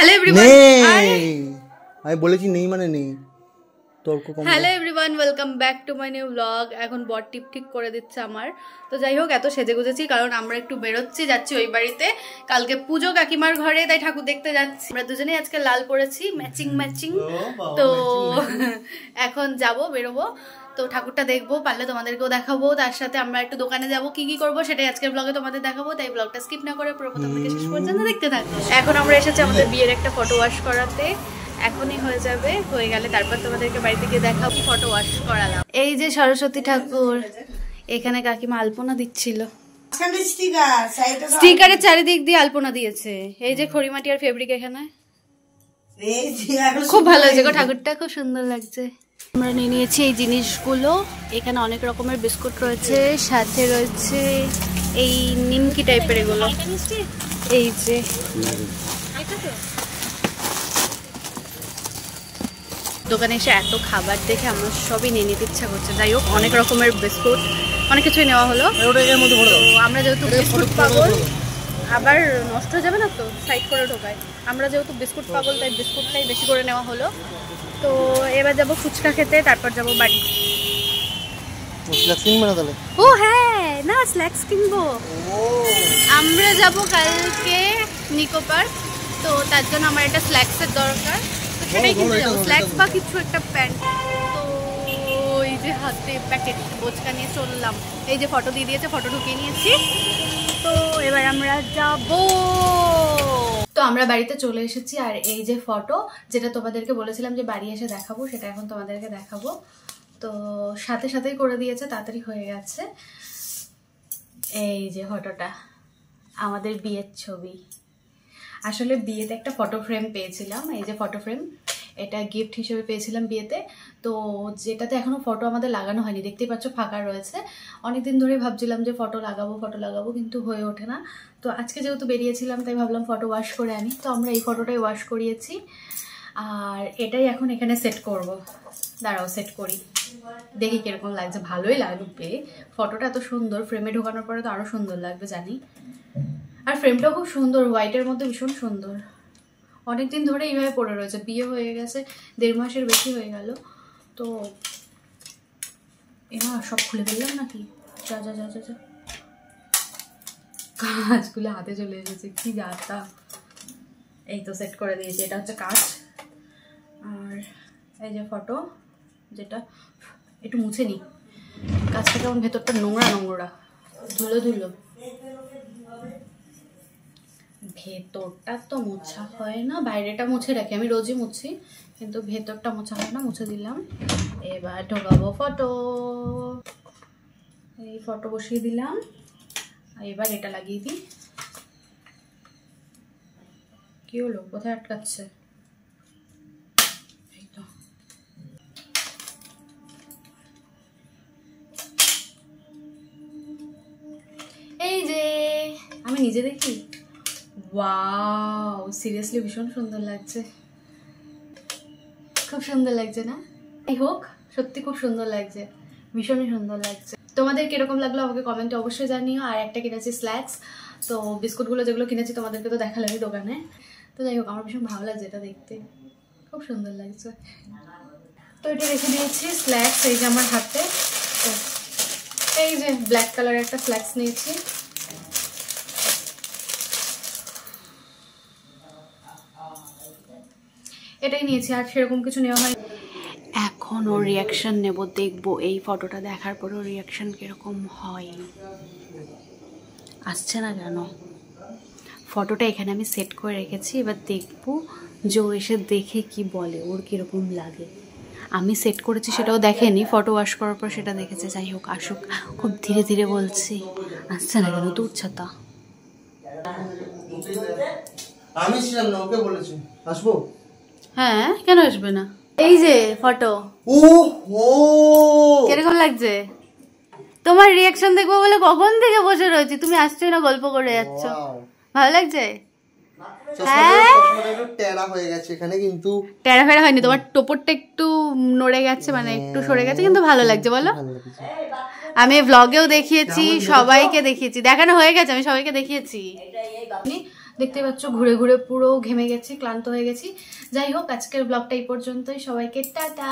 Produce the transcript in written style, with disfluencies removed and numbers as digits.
Hello everyone, আমি বলেছি নেই মানে নেই। Hello everyone, welcome back to my new blog. এখন বর টিপ ঠিক করে দিচ্ছে আমার। তো যাই হোক, এত সেজে গুজেছি কারণ আমরা একটু বেরোচ্ছি, যাচ্ছি ওই বাড়িতে। কালকে পুজো কাকিমার ঘরে, তাই ঠাকুর দেখতে যাচ্ছি। আমরা দুজনেই আজকে লাল পরেছি, ম্যাচিং ম্যাচিং। তো এখন যাব, বেরোবো। তো ঠাকুরটা দেখবো, পারলে তোমাদেরকেও দেখাবো। তার সাথে আমরা একটু দোকানে যাবো, কি কি করবো সেটাই আজকের ব্লগে তোমাদের দেখাবো। তাই ব্লগটা স্কিপ না করে পুরো প্রথম থেকে শেষ পর্যন্ত দেখতে থাকবো। এখন আমরা এসেছি আমাদের বিয়ের একটা ফটো ওয়াশ করাতে। এখনই হয়ে যাবে, হয়ে গেলে তারপর তোমাদেরকে বাড়িতে গিয়ে দেখাবো। ফটো ওয়াশ করালাম। এই যে সরস্বতী ঠাকুর, এখানে কাকিমা আলপনা দিচ্ছিল। স্টিকারের চারিদিক দিয়ে আলপনা দিয়েছে। এই যে খড়িমাটি আর ফেব্রিক এখানে। খুব ভালো হয়েছে গো, ঠাকুরটা খুব সুন্দর লাগছে। আমরা নিয়ে নিয়েছি এই জিনিসগুলো। এখানে অনেক রকমের বিস্কুট রয়েছে, সাথে রয়েছে এই নিমকি টাইপের এগুলো। এই যে দোকানে এসে এত খাবার দেখে আমার সবই নিয়ে নিতে ইচ্ছা করছে। যাই হোক, অনেক রকমের বিস্কুট, অনেক কিছুই নেওয়া হলো। তো আমরা যেহেতু বিস্কুট পাগল, আবার নষ্ট হয়ে যাবে না তো, সাইড করে ঢোকায়। আমরা যেহেতু বিস্কুট পাগল, তাই বিস্কুটটাই বেশি করে নেওয়া হলো। তো এবার যাবো ফুচকা খেতে, তারপর যাবো বাড়ি। ও হ্যাঁ, না স্ন্যাক্স কিনবো। আমরা যাবো কালকে নিকো পার্ক, তো তার জন্য আমার একটা স্ন্যাক্সের দরকার। তো সেটাই কিনতে যাবো, স্ন্যাক্স বা কিছু একটা প্যান্ট। তো এই যে হাতে প্যাকেট বোচকা নিয়ে চললাম। এই যে ফটো দিয়ে দিয়েছে, ফটো ঢুকিয়ে নিয়েছি। তো এবার আমরা যাবো। তো আমরা বাড়িতে চলে এসেছি, আর এই যে ফটো, যেটা তোমাদেরকে বলেছিলাম যে বাড়ি এসে দেখাবো, সেটা এখন তোমাদেরকে দেখাবো। তো সাথে সাথেই করে দিয়েছে, তাড়াতাড়ি হয়ে গেছে। এই যে ফটোটা আমাদের বিয়ের ছবি। আসলে বিয়েতে একটা ফটো ফ্রেম পেয়েছিলাম, এই যে ফটো ফ্রেম, এটা গিফট হিসেবে পেয়েছিলাম বিয়েতে। তো যেটাতে এখনো ফটো আমাদের লাগানো হয়নি, দেখতেই পাচ্ছ ফাঁকা রয়েছে। অনেকদিন ধরে ভাবছিলাম যে ফটো লাগাবো, কিন্তু হয়ে ওঠে না। তো আজকে যেহেতু বেরিয়েছিলাম, তাই ভাবলাম ফটো ওয়াশ করে আনি। তো আমরা এই ফটোটাই ওয়াশ করিয়েছি, আর এটাই এখন এখানে সেট করব। দাঁড়াও সেট করি, দেখি কিরকম লাগছে। ভালোই লাগবে, ফটোটা এত সুন্দর, ফ্রেমে ঢোকানোর পরে তো আরো সুন্দর লাগবে জানি। আর ফ্রেমটাও খুব সুন্দর, হোয়াইটের মধ্যে ভীষণ সুন্দর। অনেকদিন ধরে এইভাবে পড়ে রয়েছে, বিয়ে হয়ে গেছে 1.5 মাসের বেশি হয়ে গেল। তো এবার সব খুলে ফেললাম নাকি? যা যা যা যা যা, কাঁচগুলো হাতে চলে এসেছে, কি যাতা। এই তো সেট করে দিয়েছি, এটা হচ্ছে কাঁচ। আর এই যে ফটো, যেটা একটু মুছে নিই। কাঁচটা কেমন ভেতরটা নোংরা নোংরা, ধুলো ধুলো। ভেতরটা তো মোছা হয় না, বাইরেটা মুছে রাখি, আমি রোজই মুছি, কিন্তু ভেতরটা মোছা হয় না, মুছে দিলাম। এবার ঢোকাবো ফটো। এই ফটো বসিয়ে দিলাম, এবার এটা লাগিয়ে দিই। কি হলো, কোথায় আটকাচ্ছে? এই তো। এই যে আমি নিজে দেখি, ওয়াও, সিরিয়াসলি ভীষণ সুন্দর লাগছে, খুব সুন্দর লাগছে না? এই হোক, সত্যি খুব সুন্দর লাগছে, ভীষণই সুন্দর লাগছে। তোমাদের কিরকম লাগলো আমাকে কমেন্টে অবশ্যই জানিও। আর একটা কিনেছি স্ন্যাক্স, তো বিস্কুটগুলো যেগুলো কিনেছি তোমাদেরকে তো দেখালামই দোকানে। তো যাই হোক, আমার ভীষণ ভালো লাগছে এটা দেখতে, খুব সুন্দর লাগছে। তো এটা রেখে দিয়েছি স্ন্যাক্স, এই যে আমার হাতে। এই যে ব্ল্যাক কালারের একটা স্ন্যাক্স নিয়েছি। এটাই নিয়েছি, আর সেরকম কিছু নেওয়া হয়। এখন ওর রিয়াকশন নেব, দেখবো এই ফটোটা দেখার পর ওর রিয়াকশন কিরকম হয়। আসছে না কেন? ফটোটা এখানে আমি সেট করে রেখেছি, এবার দেখবো যে ও এসে দেখে কি বলে, ওর কিরকম লাগে। আমি সেট করেছি সেটাও দেখেনি, ফটো ওয়াশ করার পর সেটা দেখেছে। যাই হোক, আসুক। খুব ধীরে ধীরে বলছি, আসছে না কেন? দূর ছাতা। আমি ছিলাম না, ওকে বলেছি আসবো। হ্যাঁ, কেন আসবে না? এই যে ফটো, কিরকম লাগছে? তোমার রিয়াকশন দেখবো বলে কখন থেকে বসে রয়েছি, তুমি আসছো না, গল্প করে যাচ্ছ। ভালো লাগছে? হ্যাঁ, টেরা হয়ে গেছে এখানে, কিন্তু টেরা ফেরা হয়নি, তোমার টোপরটা একটু নড়ে গেছে, মানে একটু সরে গেছে, কিন্তু ভালো লাগছে বলো। আমি ব্লগেও দেখিয়েছি, সবাইকে দেখিয়েছি, দেখানো হয়ে গেছে, আমি সবাইকে দেখিয়েছি। দেখতে পাচ্ছ ঘুরে ঘুরে পুরো ঘেমে গেছি, ক্লান্ত হয়ে গেছি। যাই হোক, আজকের ব্লগটা এই পর্যন্তই। সবাইকে টাটা।